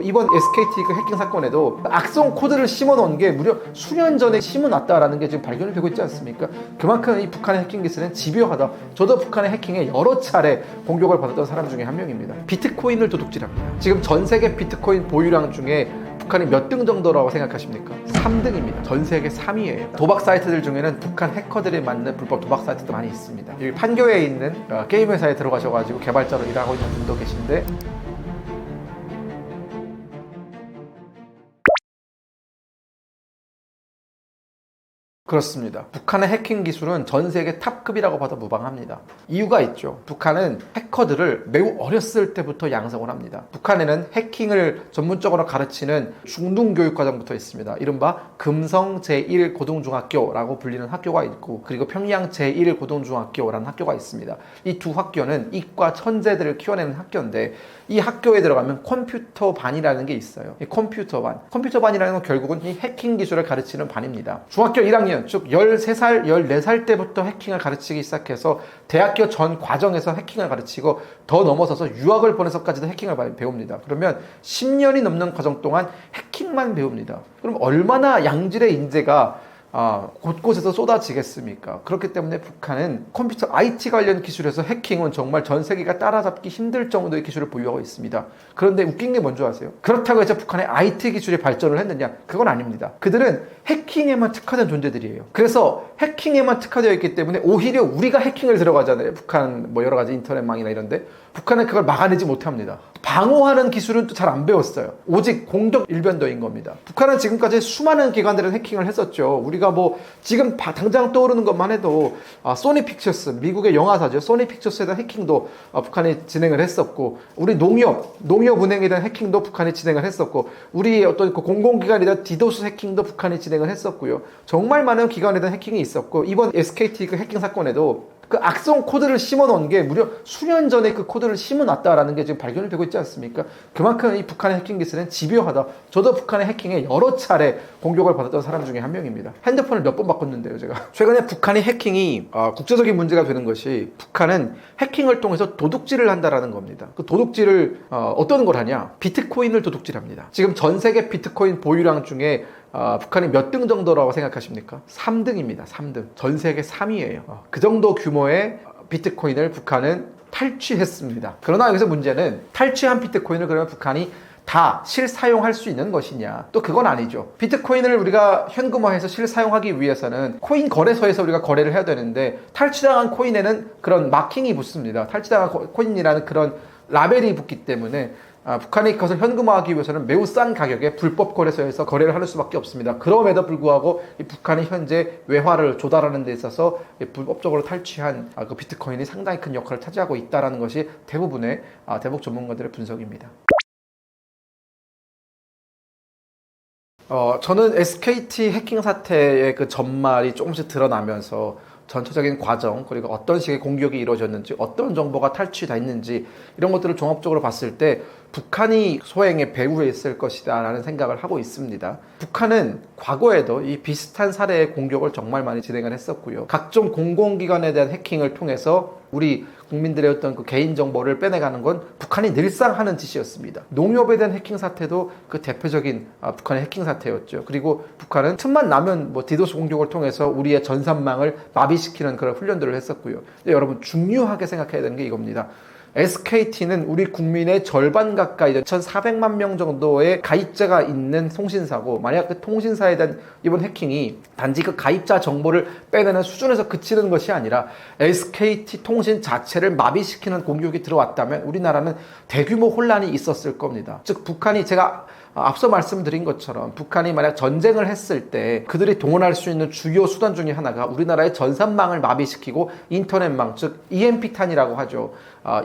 이번 SKT 그 해킹 사건에도 악성 코드를 심어 놓은 게 무려 수년 전에 심어 놨다라는 게 지금 발견이 되고 있지 않습니까? 그만큼 이 북한의 해킹 기술은 집요하다. 저도 북한의 해킹에 여러 차례 공격을 받았던 사람 중에 한 명입니다. 비트코인을 도둑질합니다. 지금 전 세계 비트코인 보유량 중에 북한이 몇 등 정도라고 생각하십니까? 3등입니다. 전 세계 3위예요. 도박 사이트들 중에는 북한 해커들이 만든 불법 도박 사이트도 많이 있습니다. 여기 판교에 있는 게임 회사에 들어가셔가지고 개발자로 일하고 있는 분도 계신데, 그렇습니다. 북한의 해킹 기술은 전 세계 탑급이라고 봐도 무방합니다. 이유가 있죠. 북한은 해커들을 매우 어렸을 때부터 양성을 합니다. 북한에는 해킹을 전문적으로 가르치는 중등교육과정부터 있습니다. 이른바 금성 제1고등중학교라고 불리는 학교가 있고, 그리고 평양 제1고등중학교라는 학교가 있습니다. 이 두 학교는 이과 천재들을 키워내는 학교인데, 이 학교에 들어가면 컴퓨터반이라는 게 있어요. 이 컴퓨터반이라는 건 결국은 이 해킹 기술을 가르치는 반입니다. 중학교 1학년, 즉 13살, 14살 때부터 해킹을 가르치기 시작해서 대학교 전 과정에서 해킹을 가르치고, 더 넘어서서 유학을 보내서까지도 해킹을 배웁니다. 그러면 10년이 넘는 과정 동안 해킹만 배웁니다. 그럼 얼마나 양질의 인재가 곳곳에서 쏟아지겠습니까? 그렇기 때문에 북한은 컴퓨터 IT 관련 기술에서 해킹은 정말 전 세계가 따라잡기 힘들 정도의 기술을 보유하고 있습니다. 그런데 웃긴 게 뭔지 아세요? 그렇다고 해서 북한의 IT 기술이 발전을 했느냐? 그건 아닙니다. 그들은 해킹에만 특화된 존재들이에요. 그래서 해킹에만 특화되어 있기 때문에 오히려 우리가 해킹을 들어가잖아요. 북한 여러 가지 인터넷망이나 이런데 북한은 그걸 막아내지 못합니다. 방어하는 기술은 또 잘 안 배웠어요. 오직 공격 일변도인 겁니다. 북한은 지금까지 수많은 기관들은 해킹을 했었죠. 우리가 지금 당장 떠오르는 것만 해도 소니 픽처스, 미국의 영화사죠. 소니 픽처스에 대한 해킹도 북한이 진행을 했었고, 우리 농협은행에 대한 해킹도 북한이 진행을 했었고, 우리 어떤 공공기관에 대한 디도스 해킹도 북한이 진행을 했었고요. 정말 많은 기관에 대한 해킹이 있었고, 이번 SKT 그 해킹 사건에도 그 악성 코드를 심어 놓은 게 무려 수년 전에 그 코드를 심어 놨다라는 게 지금 발견이 되고 있지 않습니까? 그만큼 이 북한의 해킹 기술은 집요하다. 저도 북한의 해킹에 여러 차례 공격을 받았던 사람 중에 한 명입니다. 핸드폰을 몇 번 바꿨는데요, 제가. 최근에 북한의 해킹이 국제적인 문제가 되는 것이, 북한은 해킹을 통해서 도둑질을 한다라는 겁니다. 그 도둑질을 어떤 걸 하냐? 비트코인을 도둑질합니다. 지금 전 세계 비트코인 보유량 중에 북한이 몇 등 정도라고 생각하십니까? 3등입니다. 3등. 전 세계 3위예요. 그 정도 규모의 비트코인을 북한은 탈취했습니다. 그러나 여기서 문제는, 탈취한 비트코인을 그러면 북한이 다 실사용할 수 있는 것이냐? 또 그건 아니죠. 비트코인을 우리가 현금화해서 실사용하기 위해서는 코인 거래소에서 우리가 거래를 해야 되는데, 탈취당한 코인에는 그런 마킹이 붙습니다. 탈취당한 코인이라는 그런 라벨이 붙기 때문에 북한이 그것을 현금화하기 위해서는 매우 싼 가격에 불법 거래소에서 거래를 할 수밖에 없습니다. 그럼에도 불구하고 이 북한이 현재 외화를 조달하는 데 있어서 불법적으로 탈취한 그 비트코인이 상당히 큰 역할을 차지하고 있다는 것이 대부분의 대북 전문가들의 분석입니다. 저는 SKT 해킹 사태의 그 전말이 조금씩 드러나면서 전체적인 과정, 그리고 어떤 식의 공격이 이루어졌는지, 어떤 정보가 탈취됐는지, 이런 것들을 종합적으로 봤을 때 북한이 소행의 배후에 있을 것이다 라는 생각을 하고 있습니다. 북한은 과거에도 이 비슷한 사례의 공격을 정말 많이 진행을 했었고요. 각종 공공기관에 대한 해킹을 통해서 우리 국민들의 어떤 그 개인정보를 빼내가는 건 북한이 늘상 하는 짓이었습니다. 농협에 대한 해킹 사태도 그 대표적인 북한의 해킹 사태였죠. 그리고 북한은 틈만 나면 디도스 공격을 통해서 우리의 전산망을 마비시키는 그런 훈련들을 했었고요. 근데 여러분, 중요하게 생각해야 되는 게 이겁니다. SKT는 우리 국민의 절반 가까이 1,400만 명 정도의 가입자가 있는 통신사고, 만약 그 통신사에 대한 이번 해킹이 단지 그 가입자 정보를 빼내는 수준에서 그치는 것이 아니라 SKT 통신 자체를 마비시키는 공격이 들어왔다면 우리나라는 대규모 혼란이 있었을 겁니다. 즉, 북한이, 제가 앞서 말씀드린 것처럼 북한이 만약 전쟁을 했을 때 그들이 동원할 수 있는 주요 수단 중에 하나가 우리나라의 전산망을 마비시키고 인터넷망, 즉 EMP탄이라고 하죠.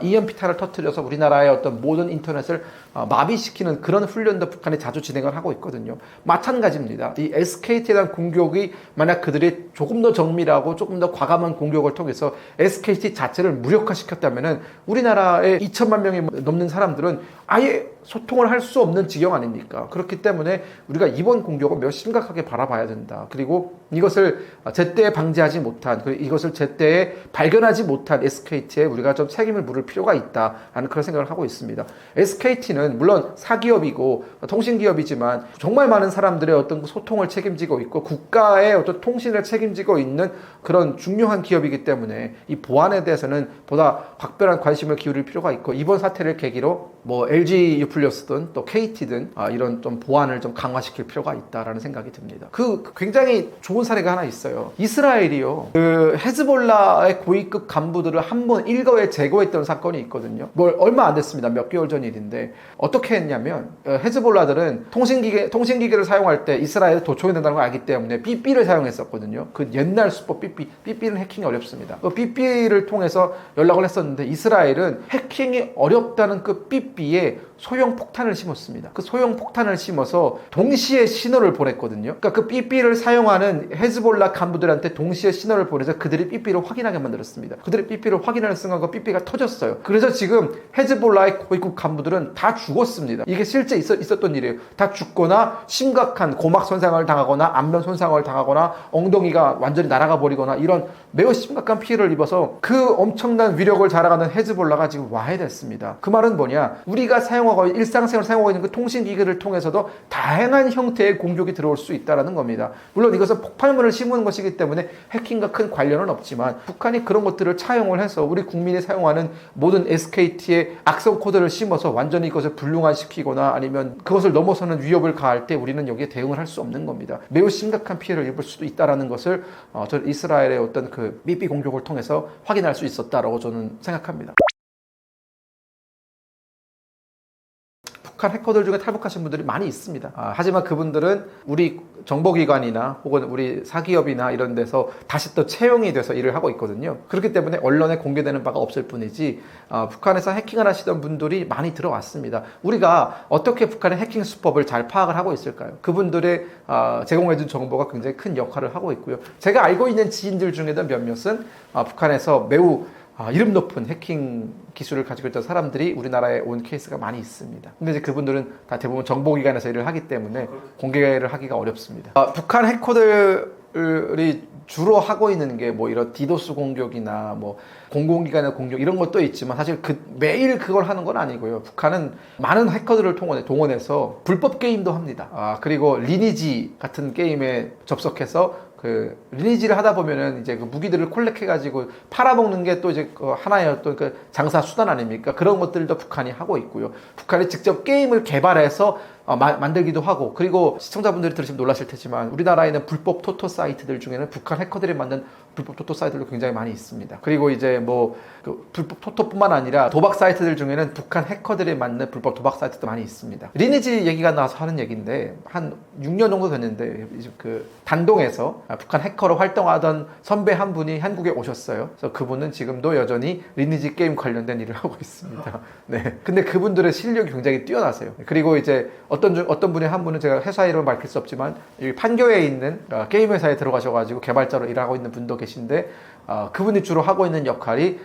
EMP탄을 터뜨려서 우리나라의 어떤 모든 인터넷을 마비시키는 그런 훈련도 북한이 자주 진행을 하고 있거든요. 마찬가지입니다. 이 SKT에 대한 공격이 만약 그들이 조금 더 정밀하고 조금 더 과감한 공격을 통해서 SKT 자체를 무력화시켰다면 우리나라의 2천만 명이 넘는 사람들은 아예 소통을 할 수 없는 지경 아닙니까? 그렇기 때문에 우리가 이번 공격을 매우 심각하게 바라봐야 된다. 그리고 이것을 제때 방지하지 못한, 그리고 이것을 제때 발견하지 못한 SKT에 우리가 좀 책임을 물을 필요가 있다라는 그런 생각을 하고 있습니다. SKT는 북한은 물론 사기업이고 통신기업이지만 정말 많은 사람들의 어떤 소통을 책임지고 있고 국가의 어떤 통신을 책임지고 있는 그런 중요한 기업이기 때문에 이 보안에 대해서는 보다 각별한 관심을 기울일 필요가 있고, 이번 사태를 계기로 뭐 LG U+든 또 KT든 이런 좀 보안을 좀 강화시킬 필요가 있다라는 생각이 듭니다. 그 굉장히 좋은 사례가 하나 있어요. 이스라엘이요, 그 헤즈볼라의 고위급 간부들을 한 번 일거에 제거했던 사건이 있거든요. 뭘 얼마 안 됐습니다. 몇 개월 전 일인데 어떻게 했냐면 헤즈볼라들은 통신기계를 사용할 때 이스라엘에 도청이 된다는 걸 알기 때문에 삐삐를 사용했었거든요. 그 옛날 수법 삐삐는 해킹이 어렵습니다. 그 삐삐를 통해서 연락을 했었는데 이스라엘은 해킹이 어렵다는 그 삐삐에 소형 폭탄을 심었습니다. 그 소형 폭탄을 심어서 동시에 신호를 보냈거든요. 그러니까 그 삐삐를 사용하는 헤즈볼라 간부들한테 동시에 신호를 보내서 그들이 삐삐를 확인하게 만들었습니다. 그들이 삐삐를 확인하는 순간 그 삐삐가 터졌어요. 그래서 지금 헤즈볼라의 고위급 간부들은 다 죽었습니다. 이게 실제 있었던 일이에요. 다 죽거나 심각한 고막 손상을 당하거나 안면 손상을 당하거나 엉덩이가 완전히 날아가 버리거나 이런 매우 심각한 피해를 입어서 그 엄청난 위력을 자랑하는 헤즈볼라가 지금 와해됐습니다. 그 말은 뭐냐? 우리가 일상생활 사용하고 있는 그 통신기기를 통해서도 다양한 형태의 공격이 들어올 수 있다는 겁니다. 물론 이것은 폭발물을 심는 것이기 때문에 해킹과 큰 관련은 없지만 북한이 그런 것들을 차용을 해서 우리 국민이 사용하는 모든 SKT의 악성 코드를 심어서 완전히 이것을 불능화시키거나 아니면 그것을 넘어서는 위협을 가할 때 우리는 여기에 대응을 할 수 없는 겁니다. 매우 심각한 피해를 입을 수도 있다는 것을 저는 이스라엘의 어떤 그 삐삐 공격을 통해서 확인할 수 있었다라고 저는 생각합니다. 북한 해커들 중에 탈북하신 분들이 많이 있습니다. 하지만 그분들은 우리 정보기관이나 혹은 우리 사기업이나 이런 데서 다시 또 채용이 돼서 일을 하고 있거든요. 그렇기 때문에 언론에 공개되는 바가 없을 뿐이지 북한에서 해킹을 하시던 분들이 많이 들어왔습니다. 우리가 어떻게 북한의 해킹 수법을 잘 파악을 하고 있을까요? 그분들의 제공해준 정보가 굉장히 큰 역할을 하고 있고요. 제가 알고 있는 지인들 중에도 몇몇은 북한에서 매우 이름 높은 해킹 기술을 가지고 있던 사람들이 우리나라에 온 케이스가 많이 있습니다. 근데 이제 그분들은 다 대부분 정보기관에서 일을 하기 때문에 공개를 하기가 어렵습니다. 북한 해커들이 주로 하고 있는 게 뭐 이런 디도스 공격이나 뭐 공공기관의 공격 이런 것도 있지만 사실 매일 그걸 하는 건 아니고요. 북한은 많은 해커들을 동원해서 불법 게임도 합니다. 그리고 리니지 같은 게임에 접속해서 그 리니지를 하다 보면은 이제 그 무기들을 콜렉해가지고 팔아먹는 게 또 이제 하나의 어떤 그 장사 수단 아닙니까? 그런 것들도 북한이 하고 있고요. 북한이 직접 게임을 개발해서 만들기도 하고, 그리고 시청자분들이 들으시면 놀라실 테지만 우리나라에 있는 불법 토토 사이트들 중에는 북한 해커들이 만든 불법 토토 사이트들도 굉장히 많이 있습니다. 그리고 이제 뭐 그 불법 토토뿐만 아니라 도박 사이트들 중에는 북한 해커들이 만든 불법 도박 사이트도 많이 있습니다. 리니지 얘기가 나와서 하는 얘기인데 한 6년 정도 됐는데 그 단동에서 북한 해커로 활동하던 선배 한 분이 한국에 오셨어요. 그래서 그분은 지금도 여전히 리니지 게임 관련된 일을 하고 있습니다. 네. 근데 그분들의 실력이 굉장히 뛰어나세요. 그리고 이제 어떤 분이 한 분은 제가 회사 이름을 밝힐 수 없지만 판교에 있는 게임 회사에 들어가셔가지고 개발자로 일하고 있는 분도 계신데 그분이 주로 하고 있는 역할이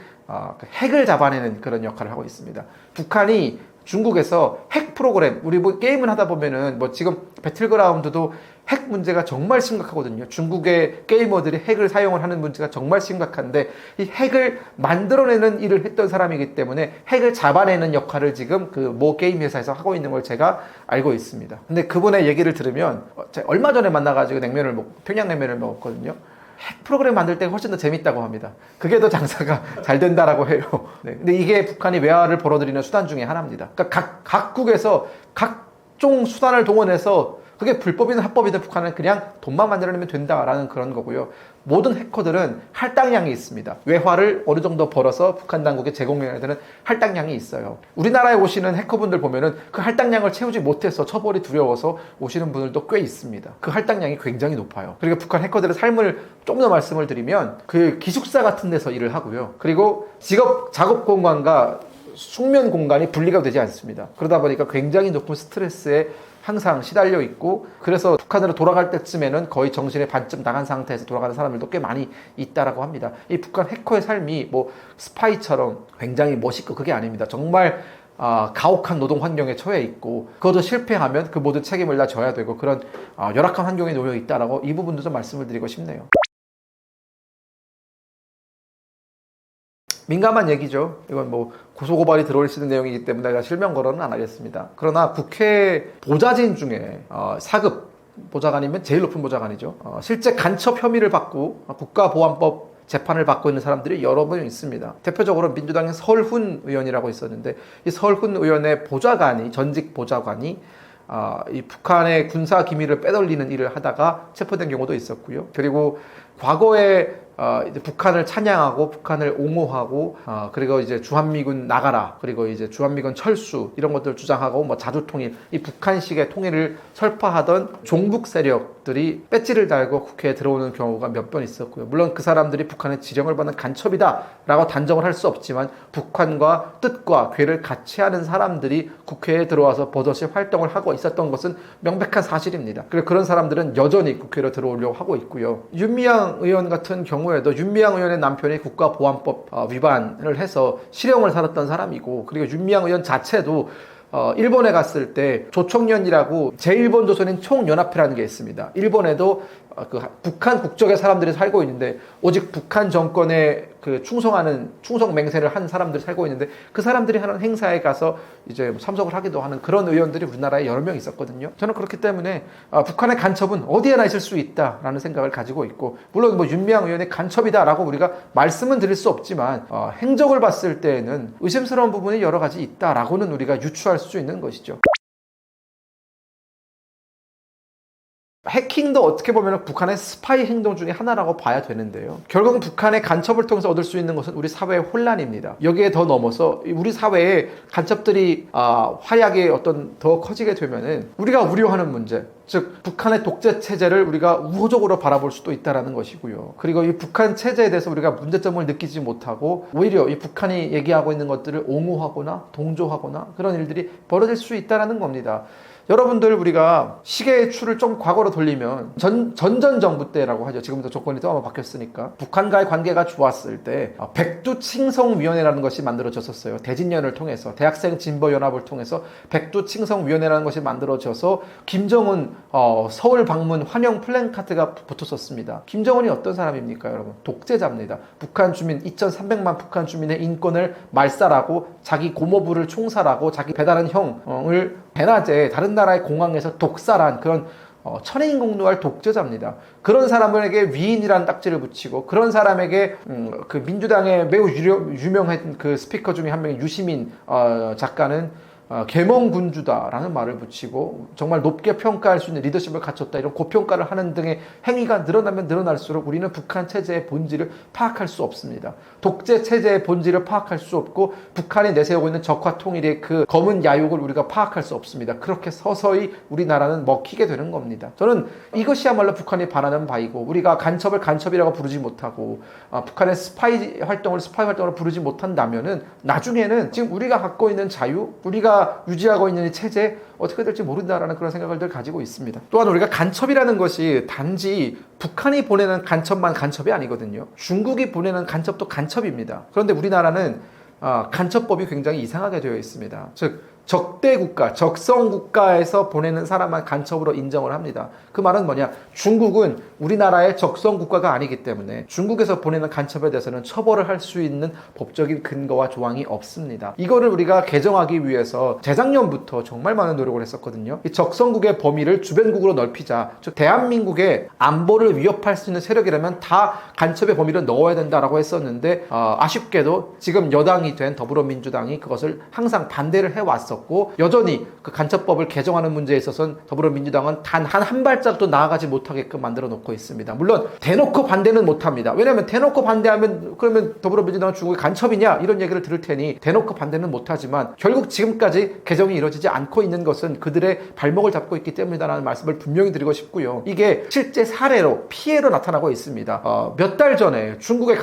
핵을 잡아내는 그런 역할을 하고 있습니다. 북한이 중국에서 핵 프로그램, 우리 뭐 게임을 하다 보면은 뭐 지금 배틀그라운드도 핵 문제가 정말 심각하거든요. 중국의 게이머들이 핵을 사용을 하는 문제가 정말 심각한데 이 핵을 만들어내는 일을 했던 사람이기 때문에 핵을 잡아내는 역할을 지금 그 모 게임 회사에서 하고 있는 걸 제가 알고 있습니다. 근데 그분의 얘기를 들으면 제가 얼마 전에 만나가지고 평양냉면을 먹었거든요. 핵 프로그램 만들 때가 훨씬 더 재밌다고 합니다. 그게 더 장사가 잘 된다라고 해요. 네. 근데 이게 북한이 외화를 벌어들이는 수단 중에 하나입니다. 그러니까 각국에서 각종 수단을 동원해서 그게 불법이든 합법이든 북한은 그냥 돈만 만들어내면 된다라는 그런 거고요. 모든 해커들은 할당량이 있습니다. 외화를 어느 정도 벌어서 북한 당국에 제공해야 되는 할당량이 있어요. 우리나라에 오시는 해커분들 보면은 그 할당량을 채우지 못해서 처벌이 두려워서 오시는 분들도 꽤 있습니다. 그 할당량이 굉장히 높아요. 그리고 북한 해커들의 삶을 좀 더 말씀을 드리면 그 기숙사 같은 데서 일을 하고요. 그리고 작업 공간과 숙면 공간이 분리가 되지 않습니다. 그러다 보니까 굉장히 높은 스트레스에 항상 시달려 있고, 그래서 북한으로 돌아갈 때쯤에는 거의 정신의 반쯤 나간 상태에서 돌아가는 사람들도 꽤 많이 있다라고 합니다. 이 북한 해커의 삶이 뭐 스파이처럼 굉장히 멋있고 그게 아닙니다. 정말 가혹한 노동 환경에 처해 있고, 그것도 실패하면 그 모든 책임을 다 져야 되고, 그런 열악한 환경에 놓여 있다라고 이 부분도 좀 말씀을 드리고 싶네요. 민감한 얘기죠. 이건 뭐 고소고발이 들어올 수 있는 내용이기 때문에 내가 실명 거론은 안 하겠습니다. 그러나 국회 보좌진 중에 4급 보좌관이면 제일 높은 보좌관이죠. 실제 간첩 혐의를 받고 국가보안법 재판을 받고 있는 사람들이 여러 명 있습니다. 대표적으로 민주당의 설훈 의원이라고 있었는데 이 설훈 의원의 보좌관이 전직 보좌관이 이 북한의 군사 기밀을 빼돌리는 일을 하다가 체포된 경우도 있었고요. 그리고 과거에 이제 북한을 찬양하고 북한을 옹호하고 그리고 이제 주한미군 나가라 그리고 이제 주한미군 철수 이런 것들 주장하고 뭐 자주통일 이 북한식의 통일을 설파하던 종북 세력들이 배지를 달고 국회에 들어오는 경우가 몇 번 있었고요. 물론 그 사람들이 북한의 지령을 받는 간첩이다라고 단정을 할 수 없지만 북한과 뜻과 궤를 같이 하는 사람들이 국회에 들어와서 버젓이 활동을 하고 있었던 것은 명백한 사실입니다. 그리고 그런 사람들은 여전히 국회로 들어오려고 하고 있고요. 윤미향 의원 같은 경우에도 윤미향 의원의 남편이 국가보안법 위반을 해서 실형을 살았던 사람이고 그리고 윤미향 의원 자체도 일본에 갔을 때 조총련이라고 제1본 조선인 총연합회라는 게 있습니다. 일본에도 그 북한 국적의 사람들이 살고 있는데 오직 북한 정권에 그 충성 맹세를 한 사람들이 살고 있는데 그 사람들이 하는 행사에 가서 이제 참석을 하기도 하는 그런 의원들이 우리나라에 여러 명 있었거든요. 저는 그렇기 때문에 북한의 간첩은 어디에나 있을 수 있다라는 생각을 가지고 있고 물론 뭐 윤미향 의원의 간첩이다라고 우리가 말씀은 드릴 수 없지만 행적을 봤을 때에는 의심스러운 부분이 여러 가지 있다라고는 우리가 유추할 수 있는 것이죠. 해킹도 어떻게 보면 북한의 스파이 행동 중에 하나라고 봐야 되는데요. 결국은 북한의 간첩을 통해서 얻을 수 있는 것은 우리 사회의 혼란입니다. 여기에 더 넘어서 우리 사회에 간첩들이 활약이 더 커지게 되면은 우리가 우려하는 문제, 즉 북한의 독재 체제를 우리가 우호적으로 바라볼 수도 있다는 것이고요. 그리고 이 북한 체제에 대해서 우리가 문제점을 느끼지 못하고 오히려 이 북한이 얘기하고 있는 것들을 옹호하거나 동조하거나 그런 일들이 벌어질 수 있다는 겁니다. 여러분들 우리가 시계의 추를 좀 과거로 돌리면 전전 정부 때라고 하죠. 지금도 조건이 또 아마 바뀌었으니까 북한과의 관계가 좋았을 때 백두칭성위원회라는 것이 만들어졌었어요. 대진련을 통해서 대학생 진보연합을 통해서 백두칭성위원회라는 것이 만들어져서 김정은 서울 방문 환영 플랜카드가 붙었었습니다. 김정은이 어떤 사람입니까 여러분? 독재자입니다. 북한 주민 2,300만 북한 주민의 인권을 말살하고 자기 고모부를 총살하고 자기 배다른 형을 대낮에 다른 나라의 공항에서 독살한 그런 천행인공노할 독재자입니다. 그런 사람에게 위인이라는 딱지를 붙이고 그런 사람에게 그 민주당의 매우 유명한 그 스피커 중에 한 명인 유시민 작가는 계몽군주다라는 말을 붙이고 정말 높게 평가할 수 있는 리더십을 갖췄다 이런 고평가를 하는 등의 행위가 늘어나면 늘어날수록 우리는 북한 체제의 본질을 파악할 수 없습니다. 독재 체제의 본질을 파악할 수 없고 북한이 내세우고 있는 적화 통일의 그 검은 야욕을 우리가 파악할 수 없습니다. 그렇게 서서히 우리나라는 먹히게 되는 겁니다. 저는 이것이야말로 북한이 바라는 바이고 우리가 간첩을 간첩이라고 부르지 못하고 북한의 스파이 활동으로 부르지 못한다면은 나중에는 지금 우리가 갖고 있는 자유, 우리가 유지하고 있는 이 체제 어떻게 될지 모른다라는 그런 생각을 늘 가지고 있습니다. 또한 우리가 간첩이라는 것이 단지 북한이 보내는 간첩만 간첩이 아니거든요. 중국이 보내는 간첩도 간첩입니다. 그런데 우리나라는 간첩법이 굉장히 이상하게 되어 있습니다. 즉 적대 국가, 적성 국가에서 보내는 사람만 간첩으로 인정을 합니다. 그 말은 뭐냐? 중국은 우리나라의 적성 국가가 아니기 때문에 중국에서 보내는 간첩에 대해서는 처벌을 할 수 있는 법적인 근거와 조항이 없습니다. 이거를 우리가 개정하기 위해서 재작년부터 정말 많은 노력을 했었거든요. 이 적성국의 범위를 주변국으로 넓히자. 즉 대한민국의 안보를 위협할 수 있는 세력이라면 다 간첩의 범위를 넣어야 된다라고 했었는데 아쉽게도 지금 여당이 된 더불어민주당이 그것을 항상 반대를 해왔었고 여전히 그 간첩법을 개정하는 문제에 있어서는 더불어민주당은 단 한 발짝도 나아가지 못하게끔 만들어 놓고 있습니다. 물론 대놓고 반대는 못합니다. 왜냐하면 대놓고 반대하면 그러면 더불어민주당은 중국이 간첩이냐 이런 얘기를 들을 테니 대놓고 반대는 못하지만 결국 지금까지 개정이 이루어지지 않고 있는 것은 그들의 발목을 잡고 있기 때문이다라는 말씀을 분명히 드리고 싶고요. 이게 실제 사례로 피해로 나타나고 있습니다. 몇 달 전에 중국의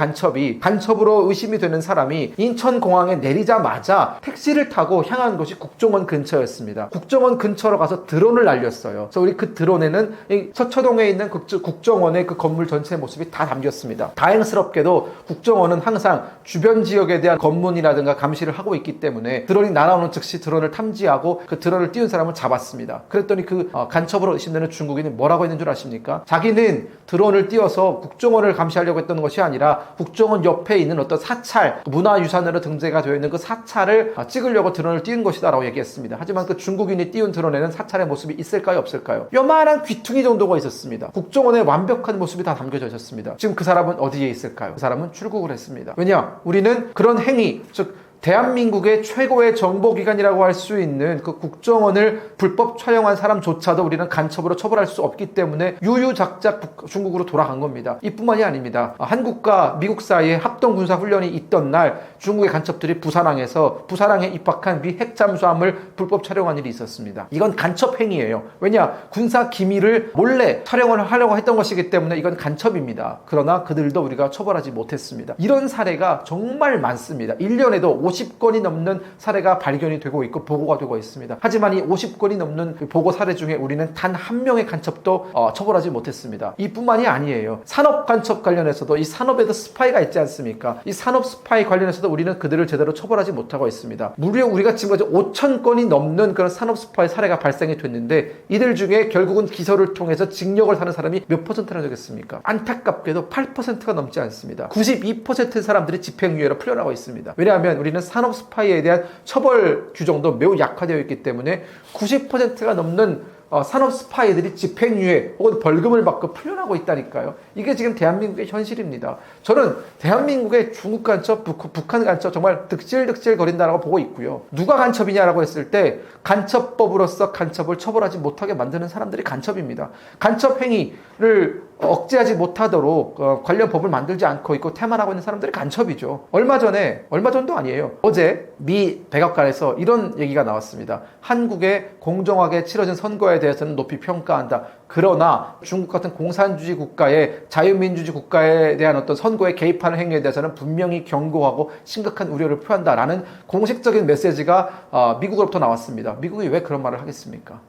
간첩으로 의심이 되는 사람이 인천공항에 내리자마자 택시를 타고 향한 것이 국정원 근처였습니다. 국정원 근처로 가서 드론을 날렸어요. 그래서 우리 그 드론에는 이 서초동에 있는 국정원의 그 건물 전체의 모습이 다 담겼습니다. 다행스럽게도 국정원은 항상 주변 지역에 대한 검문이라든가 감시를 하고 있기 때문에 드론이 날아오는 즉시 드론을 탐지하고 그 드론을 띄운 사람을 잡았습니다. 그랬더니 그 간첩으로 의심되는 중국인이 뭐라고 했는 줄 아십니까? 자기는 드론을 띄워서 국정원을 감시하려고 했던 것이 아니라 국정원 옆에 있는 어떤 사찰, 문화유산으로 등재가 되어 있는 그 사찰을 찍으려고 드론을 띄운 것이다 라고 얘기했습니다. 하지만 그 중국인이 띄운 드론에는 사찰의 모습이 있을까요? 없을까요? 요만한 귀퉁이 정도가 있었습니다. 국정원의 완벽한 모습이 다 담겨져 있었습니다. 지금 그 사람은 어디에 있을까요? 그 사람은 출국을 했습니다. 왜냐? 우리는 그런 행위, 즉 대한민국의 최고의 정보기관이라고 할 수 있는 그 국정원을 불법 촬영한 사람조차도 우리는 간첩으로 처벌할 수 없기 때문에 유유작작 중국으로 돌아간 겁니다. 이뿐만이 아닙니다. 한국과 미국 사이에 합동군사훈련이 있던 날 중국의 간첩들이 부산항에 입학한 미 핵잠수함을 불법 촬영한 일이 있었습니다. 이건 간첩 행위예요. 왜냐? 군사 기밀을 몰래 촬영을 하려고 했던 것이기 때문에 이건 간첩입니다. 그러나 그들도 우리가 처벌하지 못했습니다. 이런 사례가 정말 많습니다. 1년에도 50건이 넘는 사례가 발견이 되고 있고 보고가 되고 있습니다. 하지만 이 50건이 넘는 보고 사례 중에 우리는 단 한 명의 간첩도 처벌하지 못했습니다. 이뿐만이 아니에요. 산업 간첩 관련해서도 이 산업에도 스파이가 있지 않습니까? 이 산업 스파이 관련해서도 우리는 그들을 제대로 처벌하지 못하고 있습니다. 무려 우리가 지금까지 5,000건이 넘는 그런 산업 스파이 사례가 발생이 됐는데 이들 중에 결국은 기소를 통해서 징역을 사는 사람이 몇 퍼센트나 되겠습니까? 안타깝게도 8%가 넘지 않습니다. 92%의 사람들이 집행유예로 풀려나고 있습니다. 왜냐하면 우리는 산업 스파이에 대한 처벌 규정도 매우 약화되어 있기 때문에 90%가 넘는 산업 스파이들이 집행유예 혹은 벌금을 받고 풀려나고 있다니까요. 이게 지금 대한민국의 현실입니다. 저는 대한민국의 중국 간첩, 북한 간첩 정말 득실득실 거린다라고 보고 있고요. 누가 간첩이냐라고 했을 때 간첩법으로서 간첩을 처벌하지 못하게 만드는 사람들이 간첩입니다. 간첩 행위를 억제하지 못하도록 관련 법을 만들지 않고 있고 태만하고 있는 사람들이 간첩이죠. 얼마 전도 아니에요. 어제 미 백악관에서 이런 얘기가 나왔습니다. 한국의 공정하게 치러진 선거에 대해서는 높이 평가한다. 그러나 중국 같은 공산주의 국가의 자유민주주의 국가에 대한 어떤 선거에 개입하는 행위에 대해서는 분명히 경고하고 심각한 우려를 표한다라는 공식적인 메시지가 미국으로부터 나왔습니다. 미국이 왜 그런 말을 하겠습니까?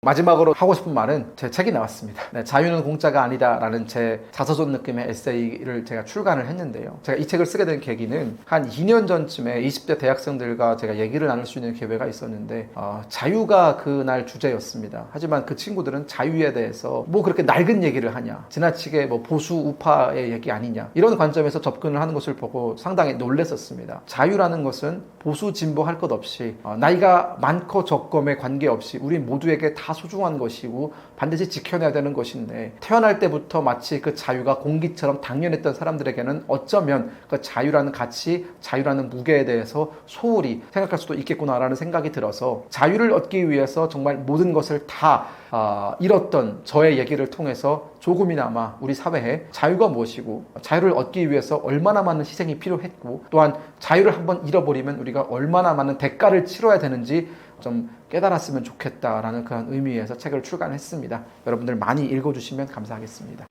마지막으로 하고 싶은 말은 제 책이 나왔습니다. 네, 자유는 공짜가 아니다라는 제 자서전 느낌의 에세이를 제가 출간을 했는데요. 제가 이 책을 쓰게 된 계기는 한 2년 전쯤에 20대 대학생들과 제가 얘기를 나눌 수 있는 기회가 있었는데 자유가 그날 주제였습니다. 하지만 그 친구들은 자유에 대해서 뭐 그렇게 낡은 얘기를 하냐, 지나치게 뭐 보수 우파의 얘기 아니냐, 이런 관점에서 접근을 하는 것을 보고 상당히 놀랬었습니다. 자유라는 것은 보수 진보 할 것 없이 나이가 많고 적음에 관계없이 우리 모두에게 다 소중한 것이고 반드시 지켜내야 되는 것인데 태어날 때부터 마치 그 자유가 공기처럼 당연했던 사람들에게는 어쩌면 그 자유라는 가치, 자유라는 무게에 대해서 소홀히 생각할 수도 있겠구나라는 생각이 들어서 자유를 얻기 위해서 정말 모든 것을 다 잃었던 저의 얘기를 통해서 조금이나마 우리 사회에 자유가 무엇이고 자유를 얻기 위해서 얼마나 많은 희생이 필요했고 또한 자유를 한번 잃어버리면 우리가 얼마나 많은 대가를 치러야 되는지 좀 깨달았으면 좋겠다라는 그런 의미에서 책을 출간했습니다. 여러분들 많이 읽어주시면 감사하겠습니다.